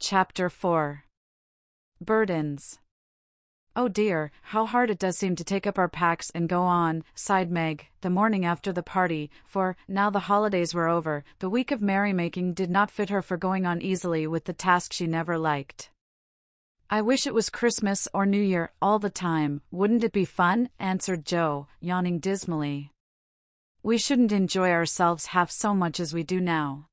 Chapter 4. Burdens. "Oh dear, how hard it does seem to take up our packs and go on," sighed Meg, the morning after the party, for, now the holidays were over, the week of merrymaking did not fit her for going on easily with the task she never liked. "I wish it was Christmas or New Year all the time, wouldn't it be fun?" answered Jo, yawning dismally. "We shouldn't enjoy ourselves half so much as we do now.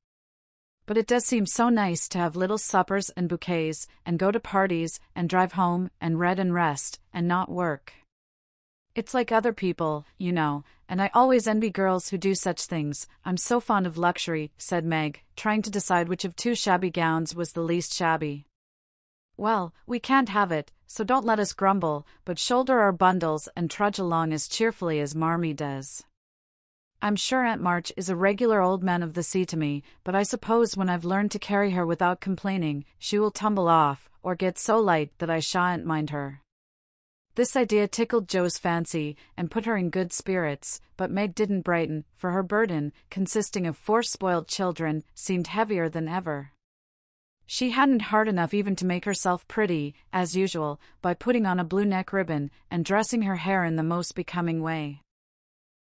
But it does seem so nice to have little suppers and bouquets, and go to parties, and drive home, and read and rest, and not work. It's like other people, you know, and I always envy girls who do such things. I'm so fond of luxury," said Meg, trying to decide which of two shabby gowns was the least shabby. "Well, we can't have it, so don't let us grumble, but shoulder our bundles and trudge along as cheerfully as Marmee does. I'm sure Aunt March is a regular old man of the sea to me, but I suppose when I've learned to carry her without complaining, she will tumble off, or get so light that I shan't mind her." This idea tickled Jo's fancy, and put her in good spirits, but Meg didn't brighten, for her burden, consisting of 4 spoiled children, seemed heavier than ever. She hadn't heart enough even to make herself pretty, as usual, by putting on a blue neck ribbon, and dressing her hair in the most becoming way.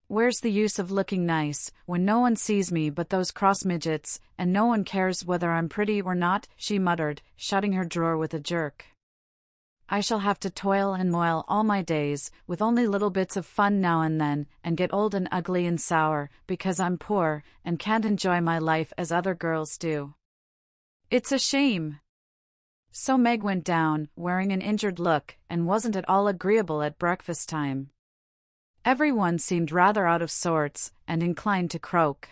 "Where's the use of looking nice, when no one sees me but those cross midgets, and no one cares whether I'm pretty or not?" she muttered, shutting her drawer with a jerk. "I shall have to toil and moil all my days, with only little bits of fun now and then, and get old and ugly and sour, because I'm poor, and can't enjoy my life as other girls do. It's a shame." So Meg went down, wearing an injured look, and wasn't at all agreeable at breakfast time. Everyone seemed rather out of sorts, and inclined to croak.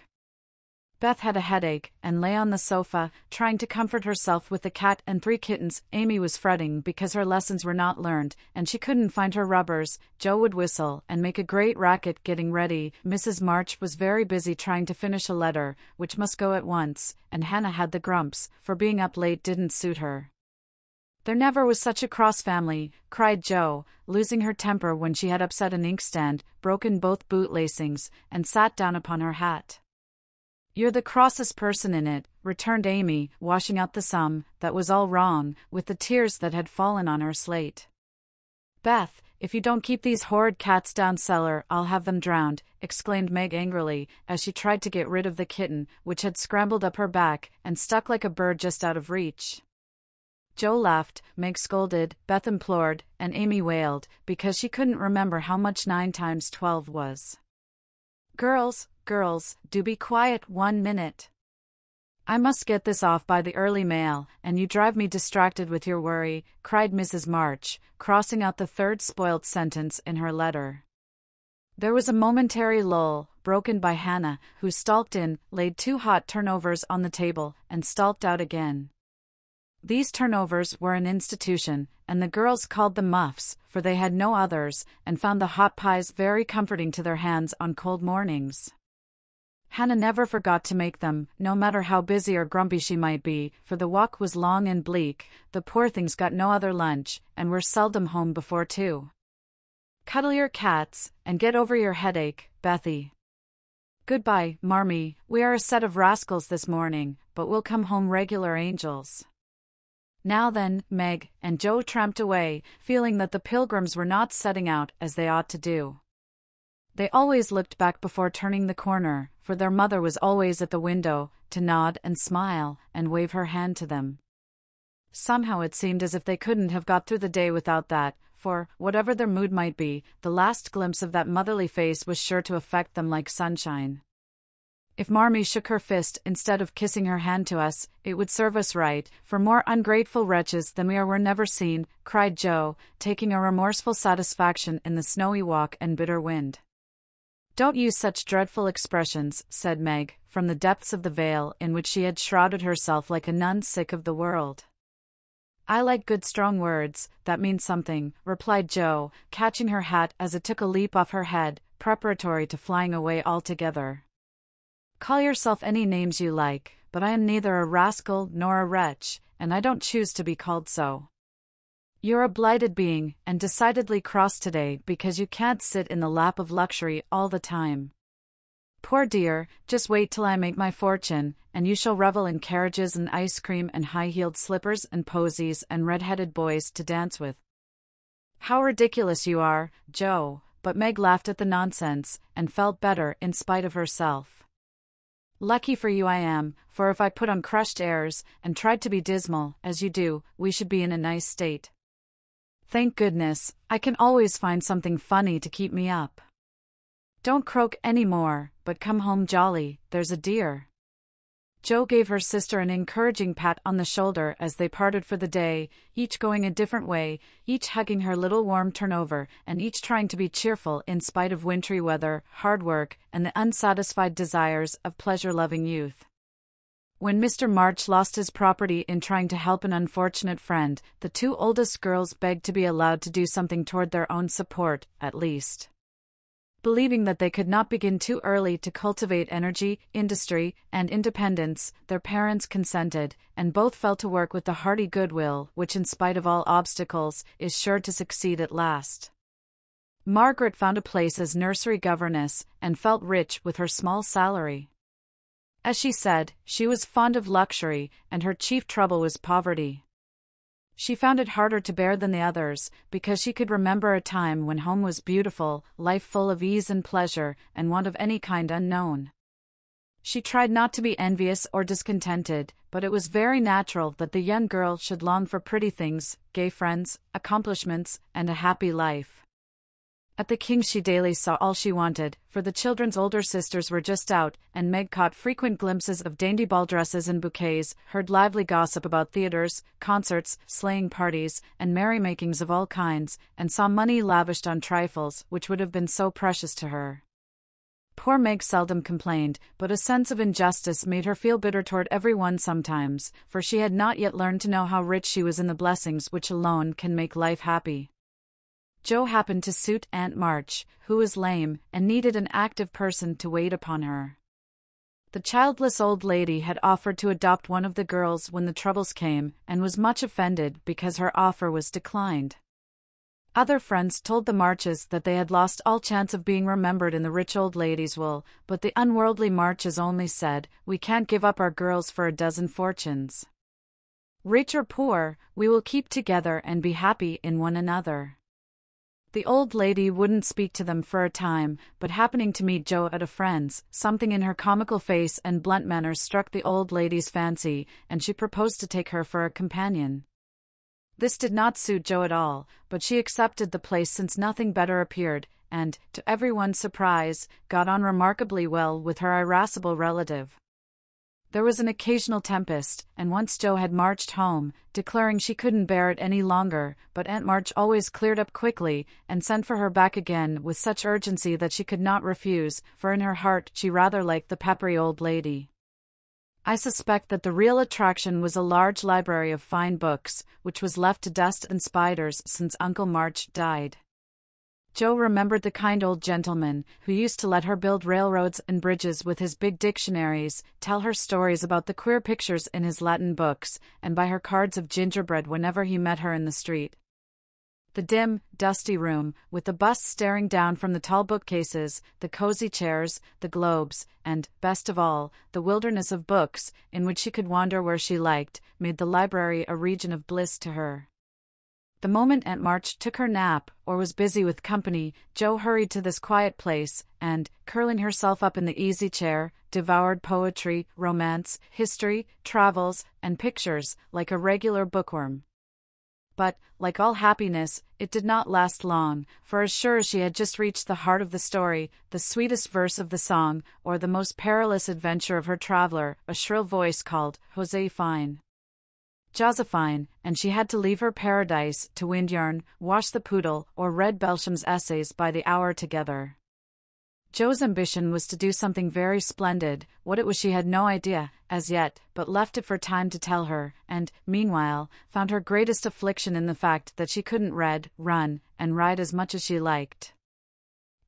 Beth had a headache, and lay on the sofa, trying to comfort herself with the cat and 3 kittens. Amy was fretting because her lessons were not learned, and she couldn't find her rubbers. Jo would whistle, and make a great racket getting ready. Mrs. March was very busy trying to finish a letter, which must go at once, and Hannah had the grumps, for being up late didn't suit her. "There never was such a cross family," cried Jo, losing her temper when she had upset an inkstand, broken both boot-lacings, and sat down upon her hat. "You're the crossest person in it," returned Amy, washing out the sum that was all wrong, with the tears that had fallen on her slate. "Beth, if you don't keep these horrid cats down cellar, I'll have them drowned," exclaimed Meg angrily, as she tried to get rid of the kitten, which had scrambled up her back, and stuck like a bird just out of reach. Jo laughed, Meg scolded, Beth implored, and Amy wailed, because she couldn't remember how much 9 times 12 was. Girls, do be quiet 1 minute. I must get this off by the early mail, and you drive me distracted with your worry," cried Mrs. March, crossing out the 3rd spoiled sentence in her letter. There was a momentary lull, broken by Hannah, who stalked in, laid 2 hot turnovers on the table, and stalked out again. These turnovers were an institution, and the girls called them muffs, for they had no others, and found the hot pies very comforting to their hands on cold mornings. Hannah never forgot to make them, no matter how busy or grumpy she might be, for the walk was long and bleak. The poor things got no other lunch, and were seldom home before 2. "Cuddle your cats, and get over your headache, Bethy. Goodbye, Marmee, we are a set of rascals this morning, but we'll come home regular angels." Now then, Meg and Jo tramped away, feeling that the Pilgrims were not setting out as they ought to do. They always looked back before turning the corner, for their mother was always at the window, to nod and smile, and wave her hand to them. Somehow it seemed as if they couldn't have got through the day without that, for, whatever their mood might be, the last glimpse of that motherly face was sure to affect them like sunshine. "If Marmee shook her fist instead of kissing her hand to us, it would serve us right, for more ungrateful wretches than we are were never seen," cried Jo, taking a remorseful satisfaction in the snowy walk and bitter wind. "Don't use such dreadful expressions," said Meg, from the depths of the veil in which she had shrouded herself like a nun sick of the world. "I like good strong words, that mean something," replied Jo, catching her hat as it took a leap off her head, preparatory to flying away altogether. "Call yourself any names you like, but I am neither a rascal nor a wretch, and I don't choose to be called so. You're a blighted being, and decidedly cross today because you can't sit in the lap of luxury all the time. Poor dear, just wait till I make my fortune, and you shall revel in carriages and ice cream and high-heeled slippers and posies and red-headed boys to dance with. How ridiculous you are, Joe, but Meg laughed at the nonsense, and felt better in spite of herself. Lucky for you I am, for if I put on crushed airs, and tried to be dismal, as you do, we should be in a nice state. Thank goodness, I can always find something funny to keep me up. Don't croak any more, but come home jolly, there's a dear. Joe gave her sister an encouraging pat on the shoulder as they parted for the day, each going a different way, each hugging her little warm turnover, and each trying to be cheerful in spite of wintry weather, hard work, and the unsatisfied desires of pleasure-loving youth. When Mr. March lost his property in trying to help an unfortunate friend, the two oldest girls begged to be allowed to do something toward their own support, at least. Believing that they could not begin too early to cultivate energy, industry, and independence, their parents consented, and both fell to work with the hearty goodwill which, in spite of all obstacles, is sure to succeed at last. Margaret found a place as nursery governess, and felt rich with her small salary. As she said, she was fond of luxury, and her chief trouble was poverty. She found it harder to bear than the others, because she could remember a time when home was beautiful, life full of ease and pleasure, and want of any kind unknown. She tried not to be envious or discontented, but it was very natural that the young girl should long for pretty things, gay friends, accomplishments, and a happy life. At the King's she daily saw all she wanted, for the children's older sisters were just out, and Meg caught frequent glimpses of dainty ball dresses and bouquets, heard lively gossip about theatres, concerts, sleighing parties, and merrymakings of all kinds, and saw money lavished on trifles which would have been so precious to her. Poor Meg seldom complained, but a sense of injustice made her feel bitter toward every one sometimes, for she had not yet learned to know how rich she was in the blessings which alone can make life happy. Joe happened to suit Aunt March, who was lame, and needed an active person to wait upon her. The childless old lady had offered to adopt one of the girls when the troubles came, and was much offended because her offer was declined. Other friends told the Marches that they had lost all chance of being remembered in the rich old lady's will, but the unworldly Marches only said, "We can't give up our girls for a dozen fortunes. Rich or poor, we will keep together and be happy in one another." The old lady wouldn't speak to them for a time, but happening to meet Joe at a friend's, something in her comical face and blunt manners struck the old lady's fancy, and she proposed to take her for a companion. This did not suit Joe at all, but she accepted the place since nothing better appeared, and, to everyone's surprise, got on remarkably well with her irascible relative. There was an occasional tempest, and once Joe had marched home, declaring she couldn't bear it any longer, but Aunt March always cleared up quickly, and sent for her back again with such urgency that she could not refuse, for in her heart she rather liked the peppery old lady. I suspect that the real attraction was a large library of fine books, which was left to dust and spiders since Uncle March died. Joe remembered the kind old gentleman, who used to let her build railroads and bridges with his big dictionaries, tell her stories about the queer pictures in his Latin books, and buy her cards of gingerbread whenever he met her in the street. The dim, dusty room, with the busts staring down from the tall bookcases, the cozy chairs, the globes, and, best of all, the wilderness of books, in which she could wander where she liked, made the library a region of bliss to her. The moment Aunt March took her nap, or was busy with company, Joe hurried to this quiet place, and, curling herself up in the easy chair, devoured poetry, romance, history, travels, and pictures, like a regular bookworm. But, like all happiness, it did not last long, for as sure as she had just reached the heart of the story, the sweetest verse of the song, or the most perilous adventure of her traveler, a shrill voice called, "Josephine, Josephine," and she had to leave her paradise to wind yarn, wash the poodle, or read Belsham's essays by the hour together. Joe's ambition was to do something very splendid. What it was she had no idea, as yet, but left it for time to tell her, and, meanwhile, found her greatest affliction in the fact that she couldn't read, run, and ride as much as she liked.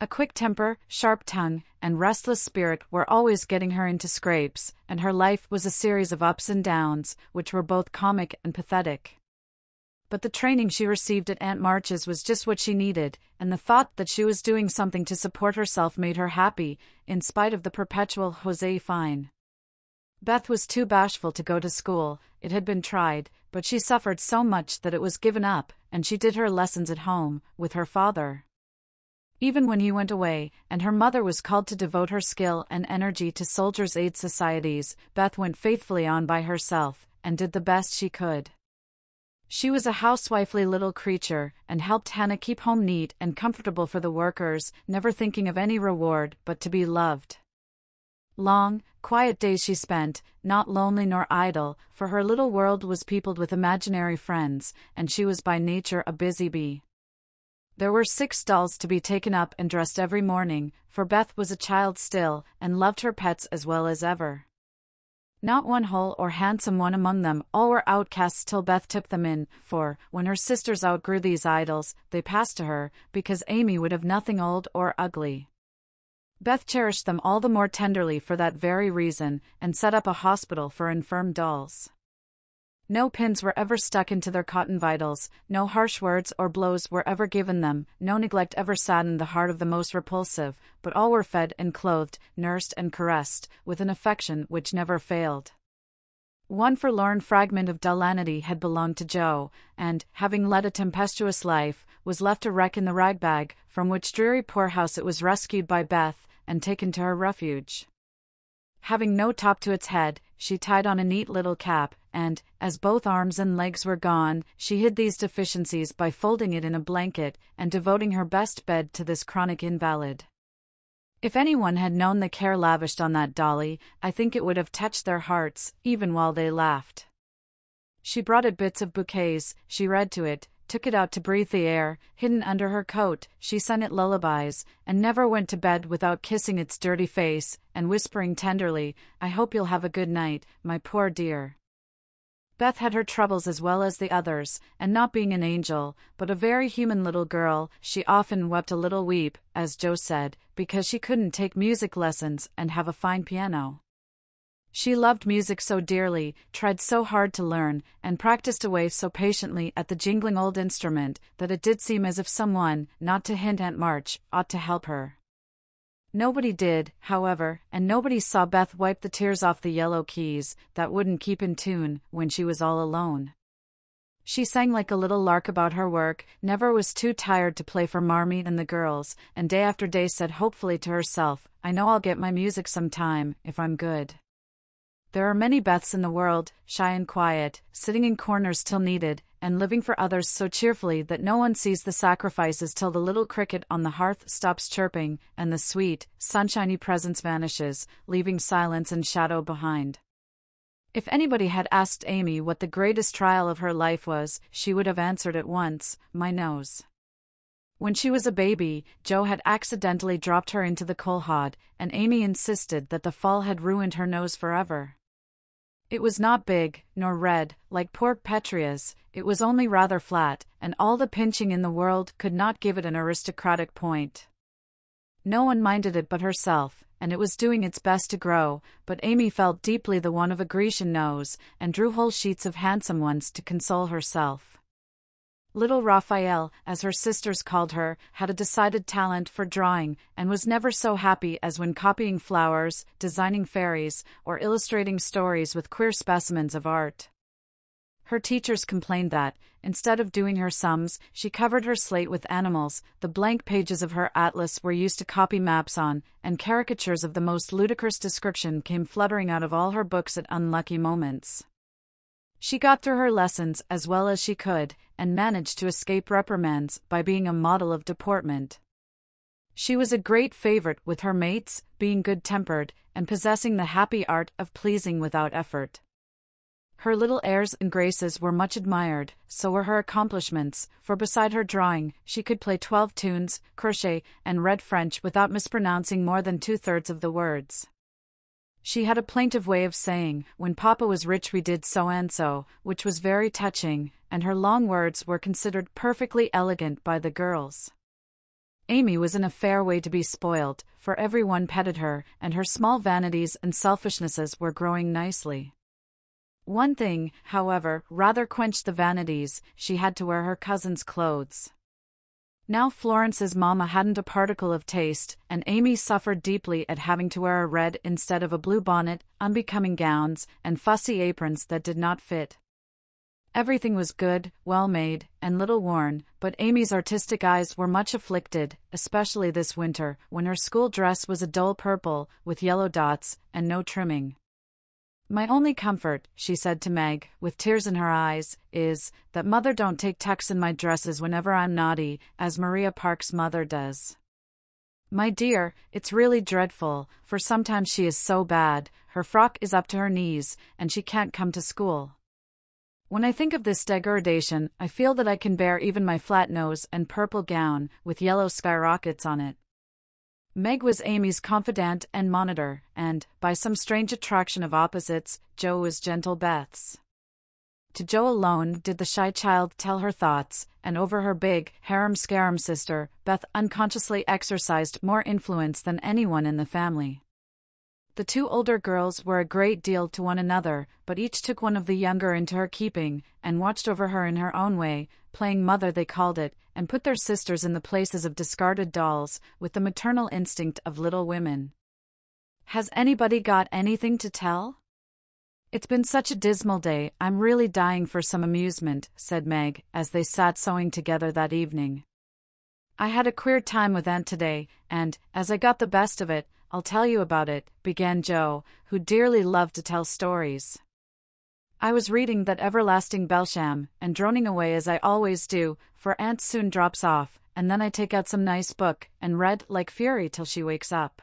A quick temper, sharp tongue, and restless spirit were always getting her into scrapes, and her life was a series of ups and downs, which were both comic and pathetic. But the training she received at Aunt March's was just what she needed, and the thought that she was doing something to support herself made her happy, in spite of the perpetual José fine. Beth was too bashful to go to school. It had been tried, but she suffered so much that it was given up, and she did her lessons at home, with her father. Even when he went away, and her mother was called to devote her skill and energy to soldiers' aid societies, Beth went faithfully on by herself, and did the best she could. She was a housewifely little creature, and helped Hannah keep home neat and comfortable for the workers, never thinking of any reward but to be loved. Long, quiet days she spent, not lonely nor idle, for her little world was peopled with imaginary friends, and she was by nature a busy bee. There were 6 dolls to be taken up and dressed every morning, for Beth was a child still, and loved her pets as well as ever. Not one whole or handsome one among them, all were outcasts till Beth took them in, for, when her sisters outgrew these idols, they passed to her, because Amy would have nothing old or ugly. Beth cherished them all the more tenderly for that very reason, and set up a hospital for infirm dolls. No pins were ever stuck into their cotton vitals, no harsh words or blows were ever given them, no neglect ever saddened the heart of the most repulsive, but all were fed and clothed, nursed and caressed, with an affection which never failed. One forlorn fragment of dullanity had belonged to Jo, and, having led a tempestuous life, was left a wreck in the ragbag, from which dreary poorhouse it was rescued by Beth, and taken to her refuge. Having no top to its head, she tied on a neat little cap, and, as both arms and legs were gone, she hid these deficiencies by folding it in a blanket, and devoting her best bed to this chronic invalid. If anyone had known the care lavished on that dolly, I think it would have touched their hearts, even while they laughed. She brought it bits of bouquets, she read to it, took it out to breathe the air, hidden under her coat, she sang it lullabies, and never went to bed without kissing its dirty face, and whispering tenderly, "I hope you'll have a good night, my poor dear." Beth had her troubles as well as the others, and not being an angel, but a very human little girl, she often wept a little weep, as Jo said, because she couldn't take music lessons and have a fine piano. She loved music so dearly, tried so hard to learn, and practiced away so patiently at the jingling old instrument, that it did seem as if someone, not to hint Aunt March, ought to help her. Nobody did, however, and nobody saw Beth wipe the tears off the yellow keys, that wouldn't keep in tune, when she was all alone. She sang like a little lark about her work, never was too tired to play for Marmee and the girls, and day after day said hopefully to herself, "I know I'll get my music some time, if I'm good." There are many Beths in the world, shy and quiet, sitting in corners till needed, and living for others so cheerfully that no one sees the sacrifices till the little cricket on the hearth stops chirping, and the sweet, sunshiny presence vanishes, leaving silence and shadow behind. If anybody had asked Amy what the greatest trial of her life was, she would have answered at once, "My nose." When she was a baby, Jo had accidentally dropped her into the coal hod, and Amy insisted that the fall had ruined her nose forever. It was not big, nor red, like poor Petria's, it was only rather flat, and all the pinching in the world could not give it an aristocratic point. No one minded it but herself, and it was doing its best to grow, but Amy felt deeply the want of a Grecian nose, and drew whole sheets of handsome ones to console herself. Little Raphael, as her sisters called her, had a decided talent for drawing, and was never so happy as when copying flowers, designing fairies, or illustrating stories with queer specimens of art. Her teachers complained that, instead of doing her sums, she covered her slate with animals, the blank pages of her atlas were used to copy maps on, and caricatures of the most ludicrous description came fluttering out of all her books at unlucky moments. She got through her lessons as well as she could, and managed to escape reprimands by being a model of deportment. She was a great favorite with her mates, being good-tempered, and possessing the happy art of pleasing without effort. Her little airs and graces were much admired, so were her accomplishments, for beside her drawing, she could play 12 tunes, crochet, and read French without mispronouncing more than 2/3 of the words. She had a plaintive way of saying, "When Papa was rich we did so and so," which was very touching, and her long words were considered perfectly elegant by the girls. Amy was in a fair way to be spoiled, for everyone petted her, and her small vanities and selfishnesses were growing nicely. One thing, however, rather quenched the vanities: she had to wear her cousin's clothes. Now Florence's mama hadn't a particle of taste, and Amy suffered deeply at having to wear a red instead of a blue bonnet, unbecoming gowns, and fussy aprons that did not fit. Everything was good, well-made, and little worn, but Amy's artistic eyes were much afflicted, especially this winter, when her school dress was a dull purple, with yellow dots, and no trimming. "My only comfort," she said to Meg, with tears in her eyes, "is that Mother don't take tucks in my dresses whenever I'm naughty, as Maria Park's mother does. My dear, it's really dreadful, for sometimes she is so bad, her frock is up to her knees, and she can't come to school. When I think of this degradation, I feel that I can bear even my flat nose and purple gown, with yellow skyrockets on it." Meg was Amy's confidant and monitor, and, by some strange attraction of opposites, Jo was gentle Beth's. To Jo alone did the shy child tell her thoughts, and over her big, harum-scarum sister, Beth unconsciously exercised more influence than anyone in the family. The two older girls were a great deal to one another, but each took one of the younger into her keeping, and watched over her in her own way, playing mother they called it, and put their sisters in the places of discarded dolls, with the maternal instinct of little women. "Has anybody got anything to tell? It's been such a dismal day, I'm really dying for some amusement," said Meg, as they sat sewing together that evening. "I had a queer time with Aunt today, and, as I got the best of it, I'll tell you about it," began Jo, who dearly loved to tell stories. "I was reading that everlasting Belsham, and droning away as I always do, for Aunt soon drops off, and then I take out some nice book, and read like fury till she wakes up.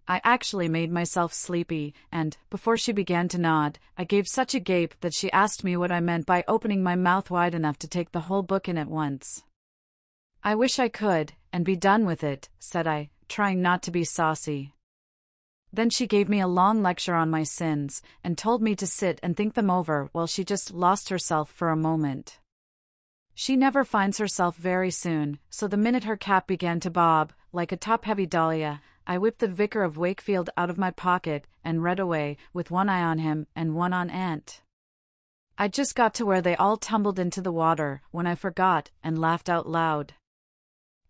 I actually made myself sleepy, and, before she began to nod, I gave such a gape that she asked me what I meant by opening my mouth wide enough to take the whole book in at once. 'I wish I could, and be done with it,' said I, trying not to be saucy. Then she gave me a long lecture on my sins, and told me to sit and think them over while she just lost herself for a moment. She never finds herself very soon, so the minute her cap began to bob, like a top-heavy dahlia, I whipped the Vicar of Wakefield out of my pocket, and read away, with one eye on him and one on Aunt. I just got to where they all tumbled into the water, when I forgot, and laughed out loud.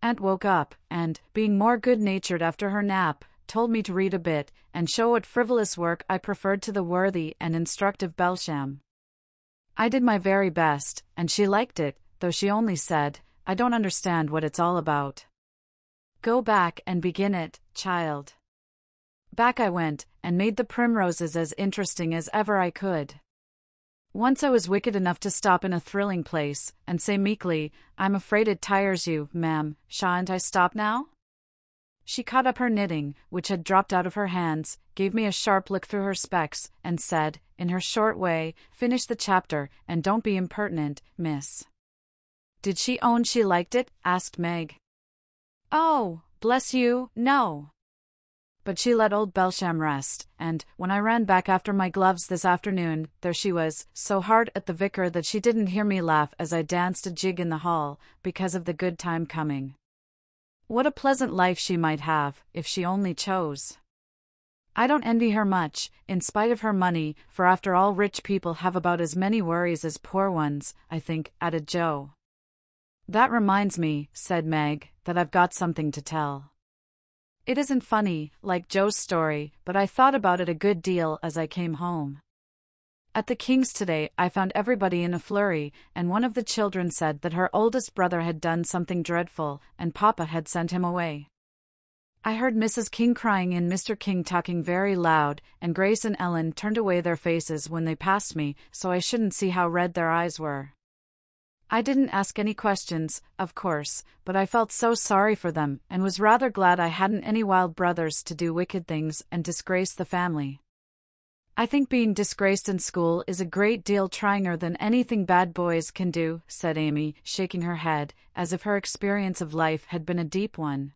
Aunt woke up, and, being more good-natured after her nap, told me to read a bit, and show what frivolous work I preferred to the worthy and instructive Belsham. I did my very best, and she liked it, though she only said, 'I don't understand what it's all about. Go back and begin it, child.' Back I went, and made the primroses as interesting as ever I could. Once I was wicked enough to stop in a thrilling place, and say meekly, 'I'm afraid it tires you, ma'am, shan't I stop now?' She caught up her knitting, which had dropped out of her hands, gave me a sharp look through her specs, and said, in her short way, 'Finish the chapter, and don't be impertinent, miss.'" "Did she own she liked it?" asked Meg. "Oh, bless you, no. But she let old Belsham rest, and, when I ran back after my gloves this afternoon, there she was, so hard at the vicar that she didn't hear me laugh as I danced a jig in the hall, because of the good time coming. What a pleasant life she might have, if she only chose. I don't envy her much, in spite of her money, for after all rich people have about as many worries as poor ones, I think," added Jo. "That reminds me," said Meg, "that I've got something to tell. It isn't funny, like Jo's story, but I thought about it a good deal as I came home. At the King's today I found everybody in a flurry, and one of the children said that her oldest brother had done something dreadful, and Papa had sent him away. I heard Mrs. King crying and Mr. King talking very loud, and Grace and Ellen turned away their faces when they passed me, so I shouldn't see how red their eyes were. I didn't ask any questions, of course, but I felt so sorry for them, and was rather glad I hadn't any wild brothers to do wicked things and disgrace the family. I think being disgraced in school is a great deal tryinger than anything bad boys can do," said Amy, shaking her head, as if her experience of life had been a deep one.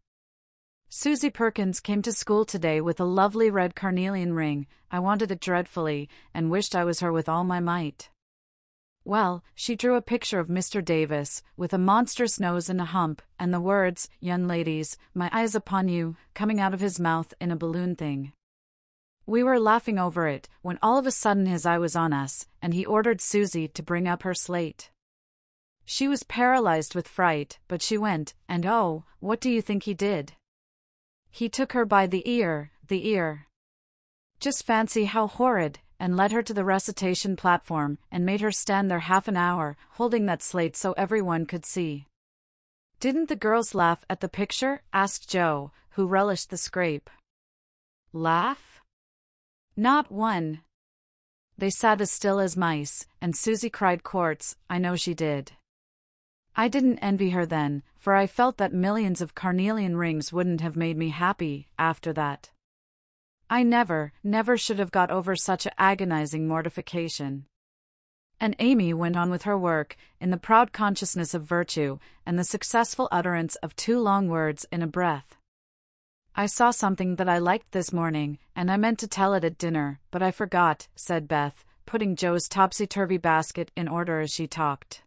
"Susie Perkins came to school today with a lovely red carnelian ring. I wanted it dreadfully, and wished I was her with all my might. Well, she drew a picture of Mr. Davis, with a monstrous nose and a hump, and the words, 'Young ladies, my eyes upon you,' coming out of his mouth in a balloon thing. We were laughing over it, when all of a sudden his eye was on us, and he ordered Susie to bring up her slate. She was paralyzed with fright, but she went, and oh, what do you think he did? He took her by the ear. Just fancy how horrid, and led her to the recitation platform, and made her stand there half an hour, holding that slate so everyone could see. Didn't the girls laugh at the picture? Asked Joe, who relished the scrape. Laugh? Not one. They sat as still as mice, and Susie cried quarts. I know she did. I didn't envy her then, for I felt that millions of carnelian rings wouldn't have made me happy after that. I never should have got over such a agonizing mortification. And Amy went on with her work, in the proud consciousness of virtue, and the successful utterance of 2 long words in a breath. I saw something that I liked this morning, and I meant to tell it at dinner, but I forgot, said Beth, putting Joe's topsy-turvy basket in order as she talked.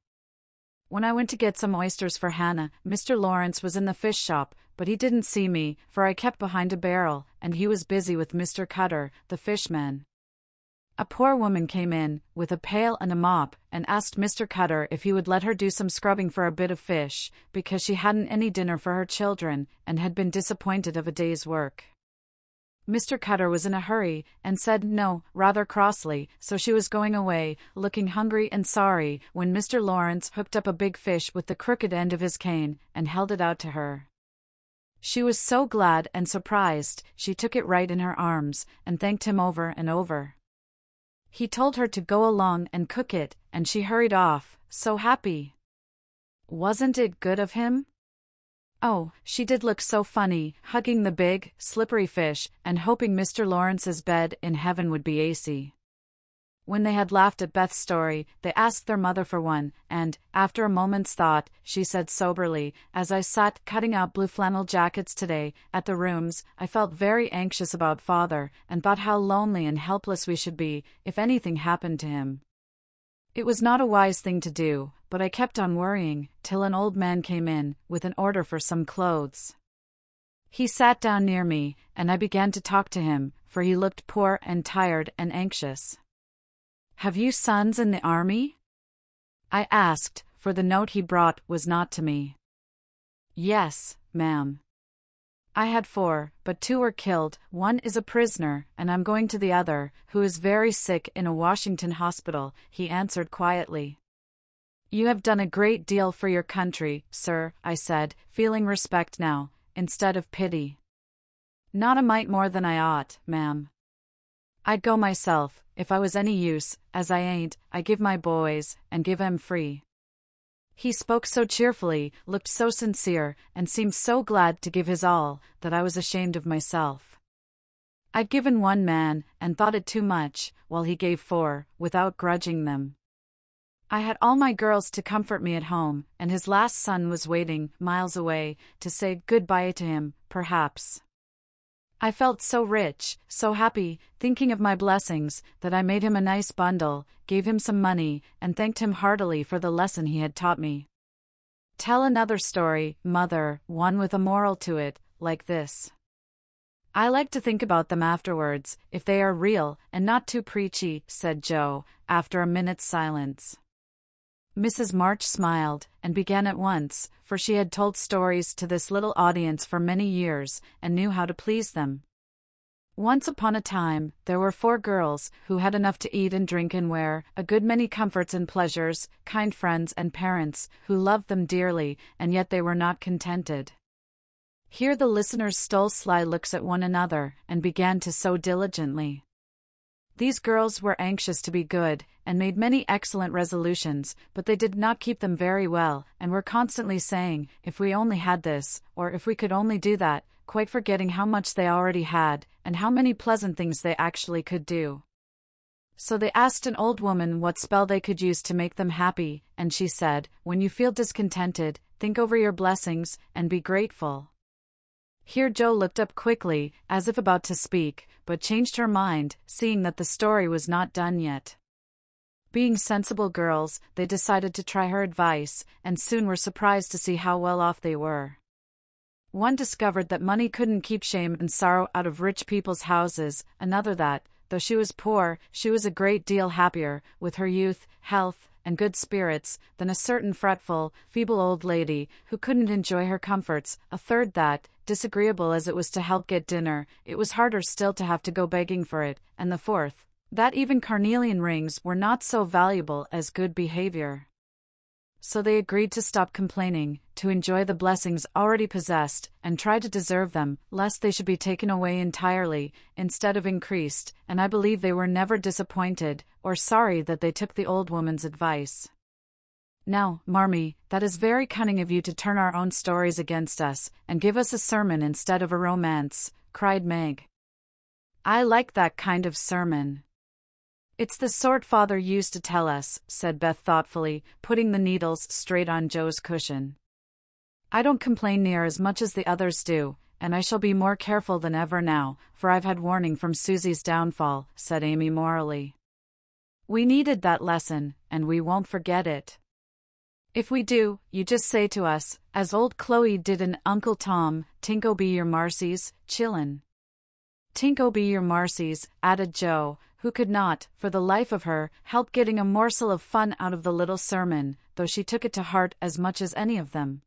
When I went to get some oysters for Hannah, Mr. Lawrence was in the fish shop, but he didn't see me, for I kept behind a barrel, and he was busy with Mr. Cutter, the fishman. A poor woman came in, with a pail and a mop, and asked Mr. Cutter if he would let her do some scrubbing for a bit of fish, because she hadn't any dinner for her children, and had been disappointed of a day's work. Mr. Cutter was in a hurry, and said no, rather crossly, so she was going away, looking hungry and sorry, when Mr. Lawrence hooked up a big fish with the crooked end of his cane, and held it out to her. She was so glad and surprised, she took it right in her arms, and thanked him over and over. He told her to go along and cook it, and she hurried off, so happy. Wasn't it good of him? Oh, she did look so funny, hugging the big, slippery fish, and hoping Mr. Lawrence's bed in heaven would be AC. When they had laughed at Beth's story, they asked their mother for one, and, after a moment's thought, she said soberly, as I sat cutting out blue flannel jackets today, at the rooms, I felt very anxious about Father, and thought how lonely and helpless we should be, if anything happened to him. It was not a wise thing to do, but I kept on worrying, till an old man came in, with an order for some clothes. He sat down near me, and I began to talk to him, for he looked poor and tired and anxious. Have you sons in the army? I asked, for the note he brought was not to me. Yes, ma'am. I had 4, but 2 were killed, 1 is a prisoner, and I'm going to the other, who is very sick in a Washington hospital, he answered quietly. You have done a great deal for your country, sir, I said, feeling respect now, instead of pity. Not a mite more than I ought, ma'am. I'd go myself, if I was any use, as I ain't, I give my boys, and give 'em free. He spoke so cheerfully, looked so sincere, and seemed so glad to give his all, that I was ashamed of myself. I'd given 1 man, and thought it too much, while he gave 4, without grudging them. I had all my girls to comfort me at home, and his last son was waiting, miles away, to say good-bye to him, perhaps. I felt so rich, so happy, thinking of my blessings, that I made him a nice bundle, gave him some money, and thanked him heartily for the lesson he had taught me. Tell another story, mother, one with a moral to it, like this. I like to think about them afterwards, if they are real, and not too preachy, said Joe, after a minute's silence. Mrs. March smiled, and began at once, for she had told stories to this little audience for many years, and knew how to please them. Once upon a time, there were 4 girls, who had enough to eat and drink and wear, a good many comforts and pleasures, kind friends and parents, who loved them dearly, and yet they were not contented. Here the listeners stole sly looks at one another, and began to sew diligently. These girls were anxious to be good, and made many excellent resolutions, but they did not keep them very well, and were constantly saying, if we only had this, or if we could only do that, quite forgetting how much they already had, and how many pleasant things they actually could do. So they asked an old woman what spell they could use to make them happy, and she said, when you feel discontented, think over your blessings, and be grateful. Here Joe looked up quickly, as if about to speak, but changed her mind, seeing that the story was not done yet. Being sensible girls, they decided to try her advice, and soon were surprised to see how well off they were. One discovered that money couldn't keep shame and sorrow out of rich people's houses, another that, though she was poor, she was a great deal happier, with her youth, health, and good spirits, than a certain fretful, feeble old lady, who couldn't enjoy her comforts, a third that, disagreeable as it was to help get dinner, it was harder still to have to go begging for it, and the fourth, that even carnelian rings were not so valuable as good behavior. So they agreed to stop complaining, to enjoy the blessings already possessed, and try to deserve them, lest they should be taken away entirely, instead of increased, and I believe they were never disappointed, or sorry that they took the old woman's advice. Now, Marmee, that is very cunning of you to turn our own stories against us, and give us a sermon instead of a romance, cried Meg. I like that kind of sermon. It's the sort Father used to tell us, said Beth thoughtfully, putting the needles straight on Joe's cushion. I don't complain near as much as the others do, and I shall be more careful than ever now, for I've had warning from Susie's downfall, said Amy morally. We needed that lesson, and we won't forget it. If we do, you just say to us, as old Chloe did in Uncle Tom, Tinko be your marcies, chillin'. Tinko be your marcies, added Joe, who could not, for the life of her, help getting a morsel of fun out of the little sermon, though she took it to heart as much as any of them.